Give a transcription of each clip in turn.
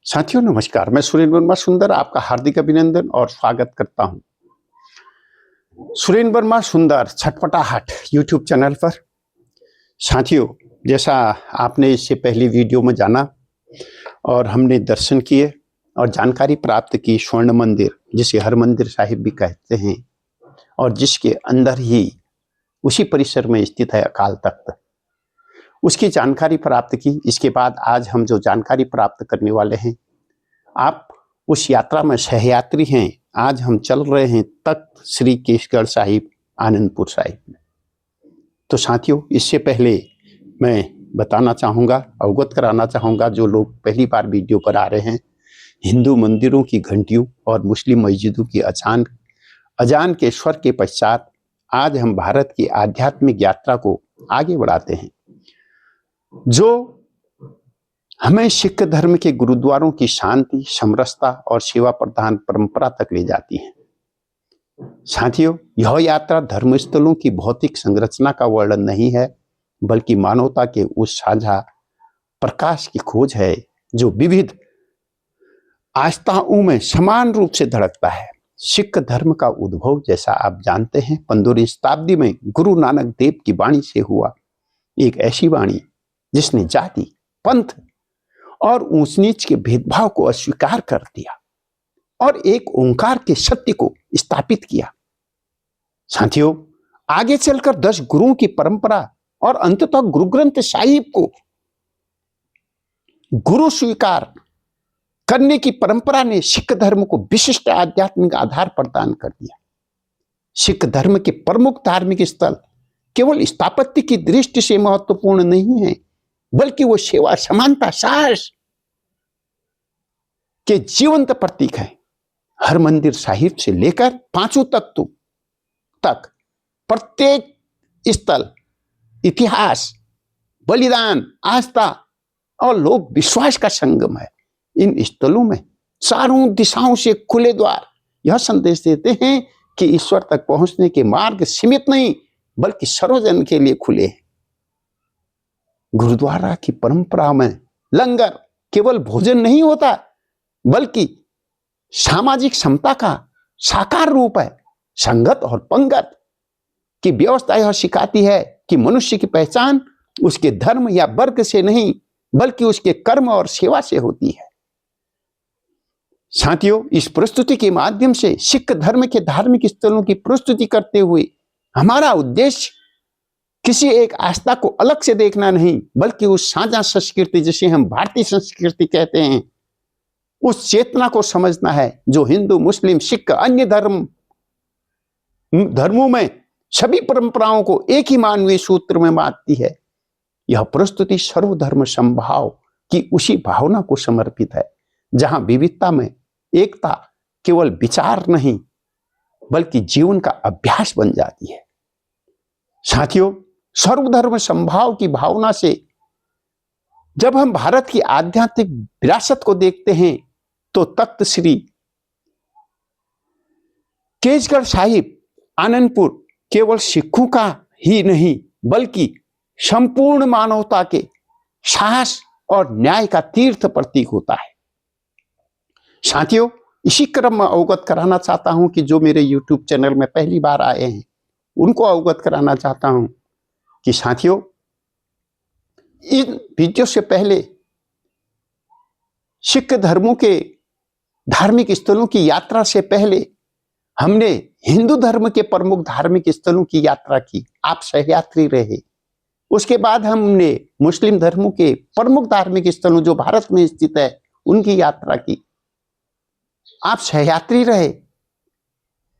साथियों नमस्कार। मैं सुरेंद्र वर्मा सुंदर आपका हार्दिक अभिनंदन और स्वागत करता हूं सुरेंद्र वर्मा सुंदर छटपटाहट यूट्यूब चैनल पर। साथियों, जैसा आपने इससे पहली वीडियो में जाना और हमने दर्शन किए और जानकारी प्राप्त की स्वर्ण मंदिर, जिसे हरमंदिर साहिब भी कहते हैं और जिसके अंदर ही उसी परिसर में स्थित है अकाल तख्त, उसकी जानकारी प्राप्त की। इसके बाद आज हम जो जानकारी प्राप्त करने वाले हैं, आप उस यात्रा में सहयात्री हैं। आज हम चल रहे हैं तख्त श्री केसगढ़ साहिब, आनंदपुर साहिब में। तो साथियों, इससे पहले मैं बताना चाहूँगा, अवगत कराना चाहूँगा, जो लोग पहली बार वीडियो पर आ रहे हैं, हिंदू मंदिरों की घंटियों और मुस्लिम मस्जिदों की अजान के स्वर के पश्चात आज हम भारत की आध्यात्मिक यात्रा को आगे बढ़ाते हैं, जो हमें सिख धर्म के गुरुद्वारों की शांति, समरसता और सेवा प्रदान परंपरा तक ले जाती है। साथियों, यह यात्रा धर्मस्थलों की भौतिक संरचना का वर्णन नहीं है, बल्कि मानवता के उस साझा प्रकाश की खोज है जो विविध आस्थाओं में समान रूप से धड़कता है। सिख धर्म का उद्भव, जैसा आप जानते हैं, 15वीं शताब्दी में गुरु नानक देव की वाणी से हुआ। एक ऐसी वाणी जिसने जाति, पंथ और ऊंच नीच के भेदभाव को अस्वीकार कर दिया और एक ओंकार के सत्य को स्थापित किया। साथियों, आगे चलकर 10 गुरुओं की परंपरा और अंततः गुरु ग्रंथ साहिब को गुरु स्वीकार करने की परंपरा ने सिख धर्म को विशिष्ट आध्यात्मिक आधार प्रदान कर दिया। सिख धर्म के प्रमुख धार्मिक स्थल केवल स्थापत्य की दृष्टि से महत्वपूर्ण नहीं है, बल्कि वो सेवा, समानता, साहस के जीवंत प्रतीक है। हरमंदिर साहिब से लेकर 5 तख्तों तक प्रत्येक स्थल इतिहास, बलिदान, आस्था और लोक विश्वास का संगम है। इन स्थलों में चारों दिशाओं से खुले द्वार यह संदेश देते हैं कि ईश्वर तक पहुंचने के मार्ग सीमित नहीं, बल्कि सर्वजन के लिए खुले हैं। गुरुद्वारा की परंपरा में लंगर केवल भोजन नहीं होता, बल्कि सामाजिक समता का साकार रूप है। संगत और पंगत की व्यवस्था यह सिखाती है कि मनुष्य की पहचान उसके धर्म या वर्ग से नहीं, बल्कि उसके कर्म और सेवा से होती है। साथियों, इस प्रस्तुति के माध्यम से सिख धर्म के धार्मिक स्थलों की प्रस्तुति करते हुए हमारा उद्देश्य किसी एक आस्था को अलग से देखना नहीं, बल्कि उस साझा संस्कृति, जिसे हम भारतीय संस्कृति कहते हैं, उस चेतना को समझना है जो हिंदू, मुस्लिम, सिख, अन्य धर्मों में सभी परंपराओं को एक ही मानवीय सूत्र में बांधती है। यह प्रस्तुति सर्वधर्म समभाव की उसी भावना को समर्पित है, जहां विविधता में एकता केवल विचार नहीं, बल्कि जीवन का अभ्यास बन जाती है। साथियों, सर्वधर्म समभाव की भावना से जब हम भारत की आध्यात्मिक विरासत को देखते हैं, तो तख्त श्री केसगढ़ साहिब, आनंदपुर केवल सिखों का ही नहीं, बल्कि संपूर्ण मानवता के साहस और न्याय का तीर्थ प्रतीक होता है। साथियों, इसी क्रम में अवगत कराना चाहता हूं कि जो मेरे YouTube चैनल में पहली बार आए हैं, उनको अवगत कराना चाहता हूं कि साथियों, इन वीडियो से पहले सिख धर्मों के धार्मिक स्थलों की यात्रा से पहले हमने हिंदू धर्म के प्रमुख धार्मिक स्थलों की यात्रा की, आप सहयात्री रहे। उसके बाद हमने मुस्लिम धर्मों के प्रमुख धार्मिक स्थलों जो भारत में स्थित है, उनकी यात्रा की, आप सहयात्री रहे।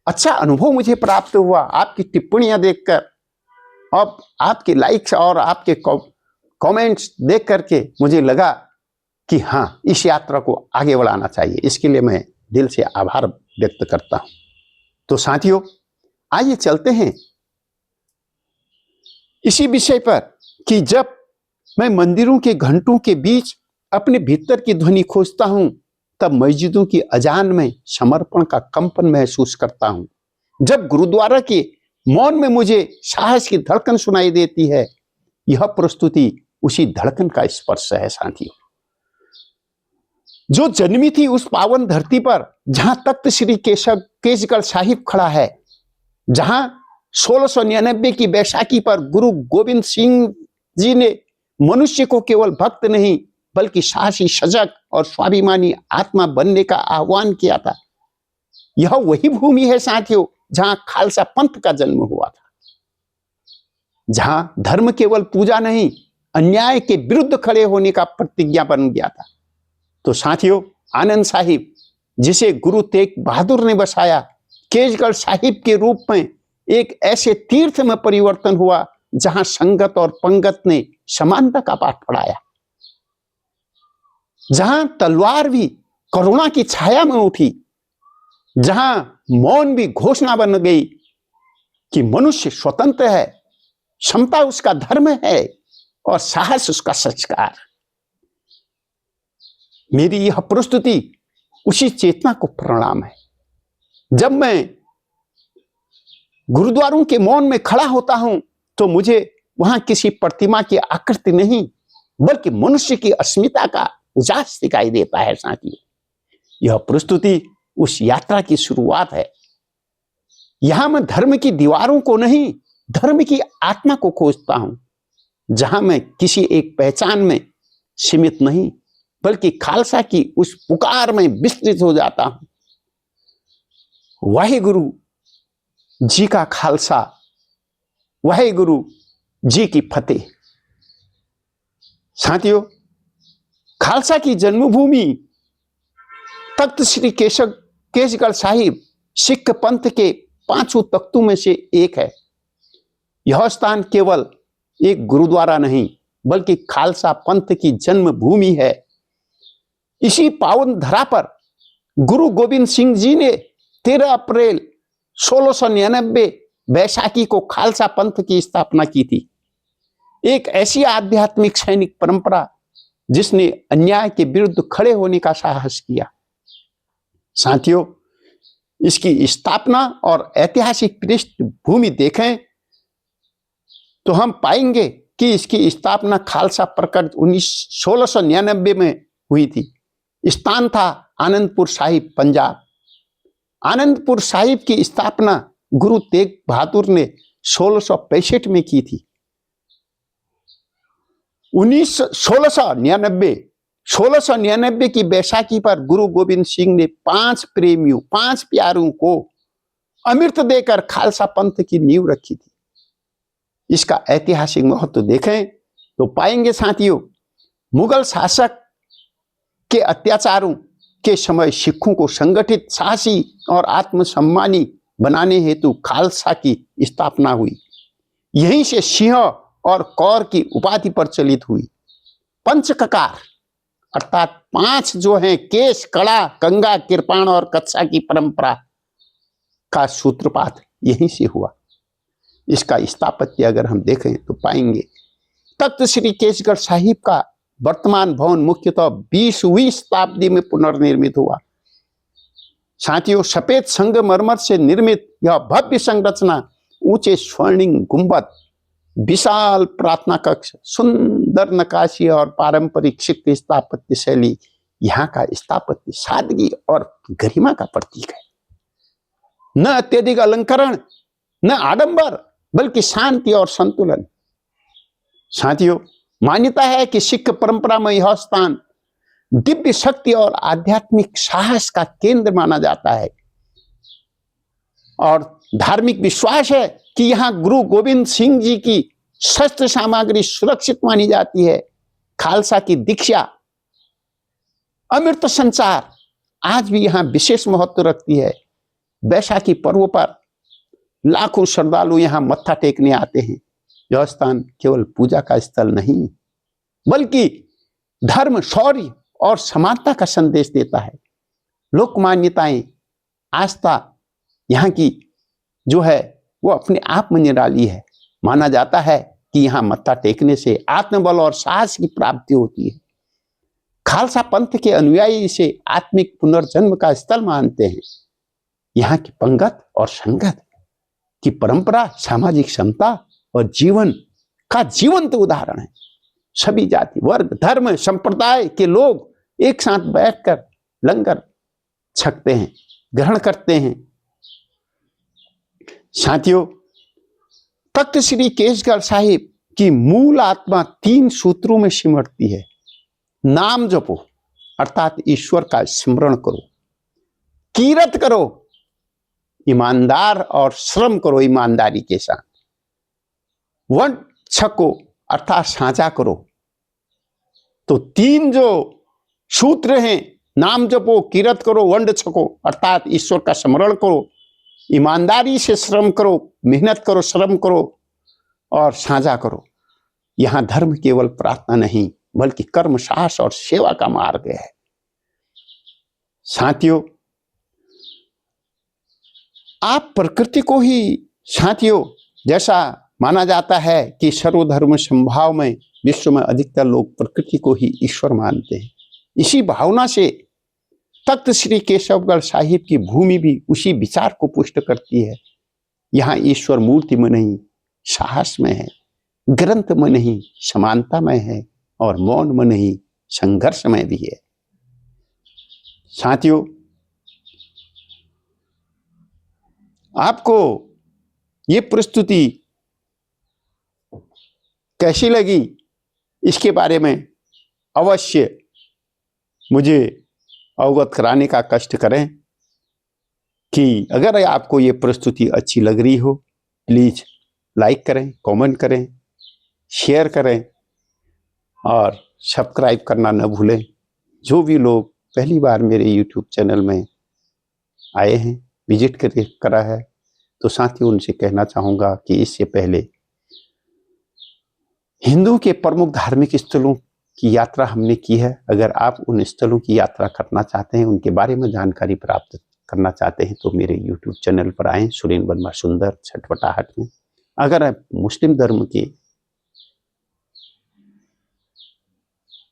अच्छा अनुभव मुझे प्राप्त हुआ आपकी टिप्पणियां देखकर, अब आपके लाइक्स और आपके कमेंट्स देख करके मुझे लगा कि हाँ, इस यात्रा को आगे बढ़ाना चाहिए। इसके लिए मैं दिल से आभार व्यक्त करता हूं। तो साथियों, आइए चलते हैं इसी विषय पर कि जब मैं मंदिरों के घंटों के बीच अपने भीतर की ध्वनि खोजता हूं, तब मस्जिदों की अजान में समर्पण का कंपन महसूस करता हूं। जब गुरुद्वारा के मौन में मुझे साहस की धड़कन सुनाई देती है, यह प्रस्तुति उसी धड़कन का स्पर्श है। साथियों, जो जन्मी थी उस पावन धरती पर जहां तख्त श्री केशगढ़ साहिब खड़ा है, जहां 1699 की बैसाखी पर गुरु गोविंद सिंह जी ने मनुष्य को केवल भक्त नहीं बल्कि साहसी, सजग और स्वाभिमानी आत्मा बनने का आह्वान किया था। यह वही भूमि है साथियों जहां खालसा पंथ का जन्म हुआ था, जहां धर्म केवल पूजा नहीं, अन्याय के विरुद्ध खड़े होने का प्रतिज्ञा बन गया था। तो साथियों, आनंद साहिब, जिसे गुरु तेग बहादुर ने बसाया, केशगढ़ साहिब के रूप में एक ऐसे तीर्थ में परिवर्तन हुआ जहां संगत और पंगत ने समानता का पाठ पढ़ाया, जहां तलवार भी करुणा की छाया में उठी, जहां मौन भी घोषणा बन गई कि मनुष्य स्वतंत्र है, क्षमता उसका धर्म है और साहस उसका संस्कार। मेरी यह प्रस्तुति उसी चेतना को प्रणाम है। जब मैं गुरुद्वारों के मौन में खड़ा होता हूं तो मुझे वहां किसी प्रतिमा की आकृति नहीं बल्कि मनुष्य की अस्मिता का उजास दिखाई देता है साथियों। यह प्रस्तुति उस यात्रा की शुरुआत है। यहां मैं धर्म की दीवारों को नहीं, धर्म की आत्मा को खोजता हूं, जहां मैं किसी एक पहचान में सीमित नहीं बल्कि खालसा की उस पुकार में विस्तृत हो जाता हूं। वाहिगुरु जी का खालसा, वाहिगुरु जी की फतेह। साथियों, खालसा की जन्मभूमि तख्त श्री केशगढ़ साहिब सिख पंथ के 5 तख्तों में से एक है। यह स्थान केवल एक गुरुद्वारा नहीं बल्कि खालसा पंथ की जन्मभूमि है। इसी पावन धरा पर गुरु गोविंद सिंह जी ने 13 अप्रैल 1699 बैसाखी को खालसा पंथ की स्थापना की थी। एक ऐसी आध्यात्मिक सैनिक परंपरा जिसने अन्याय के विरुद्ध खड़े होने का साहस किया। साथियों, इसकी स्थापना और ऐतिहासिक पृष्ठभूमि देखें तो हम पाएंगे कि इसकी स्थापना खालसा प्रकट 1699 में हुई थी। स्थान था आनंदपुर साहिब, पंजाब। आनंदपुर साहिब की स्थापना गुरु तेग बहादुर ने 1665 में की थी। 1699 की बैसाखी पर गुरु गोविंद सिंह ने 5 प्यारों को अमृत देकर खालसा पंथ की नींव रखी थी। इसका ऐतिहासिक महत्व देखें तो पाएंगे साथियों, मुगल शासक के अत्याचारों के समय सिखों को संगठित, साहसी और आत्मसम्मानी बनाने हेतु खालसा की स्थापना हुई। यहीं से सिंह और कौर की उपाधि प्रचलित हुई। पंचककार अर्थात 5 जो हैं, केश, कड़ा, कंगा, कृपाण और कत्सा की परंपरा का सूत्रपात यहीं से हुआ। इसका स्थापत्य अगर हम देखें तो पाएंगे तख्त श्री केशगढ़ साहिब का वर्तमान भवन मुख्यतः 20वीं शताब्दी में पुनर्निर्मित हुआ। साथियों, सफेद संगमरमर से निर्मित यह भव्य संरचना, ऊंचे स्वर्णिम गुंबद, विशाल प्रार्थना कक्ष, सुंदर नक्काशी और पारंपरिक सिख स्थापत्य शैली यहाँ का स्थापत्य सादगी और गरिमा का प्रतीक है। न अत्यधिक अलंकरण, न आडंबर, बल्कि शांति और संतुलन। साथियों, मान्यता है कि सिख परंपरा में यह स्थान दिव्य शक्ति और आध्यात्मिक साहस का केंद्र माना जाता है और धार्मिक विश्वास है कि यहां गुरु गोविंद सिंह जी की शस्त्र सामग्री सुरक्षित मानी जाती है। खालसा की दीक्षा, अमृत संचार आज भी यहां विशेष महत्व रखती है। बैसाखी पर्व पर लाखों श्रद्धालु यहां मत्था टेकने आते हैं। यह स्थान केवल पूजा का स्थल नहीं बल्कि धर्म, शौर्य और समानता का संदेश देता है। लोक मान्यताएं, आस्था यहाँ की जो है वो अपने आप में निराली है। माना जाता है कि यहाँ मत्था टेकने से आत्मबल और साहस की प्राप्ति होती है। खालसा पंथ के अनुयायी इसे आत्मिक पुनर्जन्म का स्थल मानते हैं। यहाँ की पंगत और संगत की परंपरा सामाजिक समता और जीवन का जीवंत उदाहरण है। सभी जाति, वर्ग, धर्म, संप्रदाय के लोग एक साथ बैठकर लंगर छकते हैं, ग्रहण करते हैं। साथियों, तख्त श्री केसगढ़ साहिब की मूल आत्मा 3 सूत्रों में सिमटती है। नाम जपो अर्थात ईश्वर का स्मरण करो, कीरत करो ईमानदार और श्रम करो ईमानदारी के साथ, वंड छको अर्थात साझा करो। तो 3 जो सूत्र हैं, नाम जपो, कीरत करो, वंड छको अर्थात ईश्वर का स्मरण करो, ईमानदारी से श्रम करो, मेहनत करो, श्रम करो और साझा करो। यहां धर्म केवल प्रार्थना नहीं बल्कि कर्म, साहस और सेवा का मार्ग है। साथियों, आप प्रकृति को ही, साथियों, जैसा माना जाता है कि सर्वधर्म संभाव में विश्व में अधिकतर लोग प्रकृति को ही ईश्वर मानते हैं। इसी भावना से तख्त श्री केशवगढ़ साहिब की भूमि भी उसी विचार को पुष्ट करती है। यहाँ ईश्वर मूर्ति में नहीं, साहस में है, ग्रंथ में नहीं, समानता में है और मौन में नहीं, संघर्ष में भी है। साथियों, आपको ये प्रस्तुति कैसी लगी, इसके बारे में अवश्य मुझे अवगत कराने का कष्ट करें। कि अगर आपको ये प्रस्तुति अच्छी लग रही हो, प्लीज लाइक करें, कमेंट करें, शेयर करें और सब्सक्राइब करना न भूलें। जो भी लोग पहली बार मेरे YouTube चैनल में आए हैं, विजिट करा है, तो साथियों उनसे कहना चाहूँगा कि इससे पहले हिंदू के प्रमुख धार्मिक स्थलों की यात्रा हमने की है। अगर आप उन स्थलों की यात्रा करना चाहते हैं, उनके बारे में जानकारी प्राप्त करना चाहते हैं, तो मेरे YouTube चैनल पर आएँ, सुरेंद्र वर्मा सुंदर छटपटाहट में। अगर आप मुस्लिम धर्म के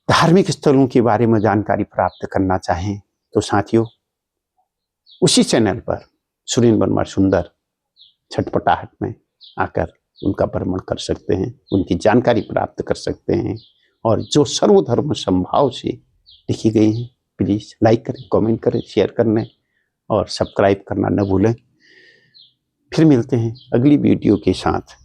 धार्मिक स्थलों के बारे में जानकारी प्राप्त करना चाहें, तो साथियों उसी चैनल पर सुरेंद्र वर्मा सुंदर छटपटाहट में आकर उनका भ्रमण कर सकते हैं, उनकी जानकारी प्राप्त कर सकते हैं। और जो सर्वधर्म संभाव से लिखी गई हैं, प्लीज़ लाइक करें, कमेंट करें, शेयर करने और सब्सक्राइब करना न भूलें। फिर मिलते हैं अगली वीडियो के साथ।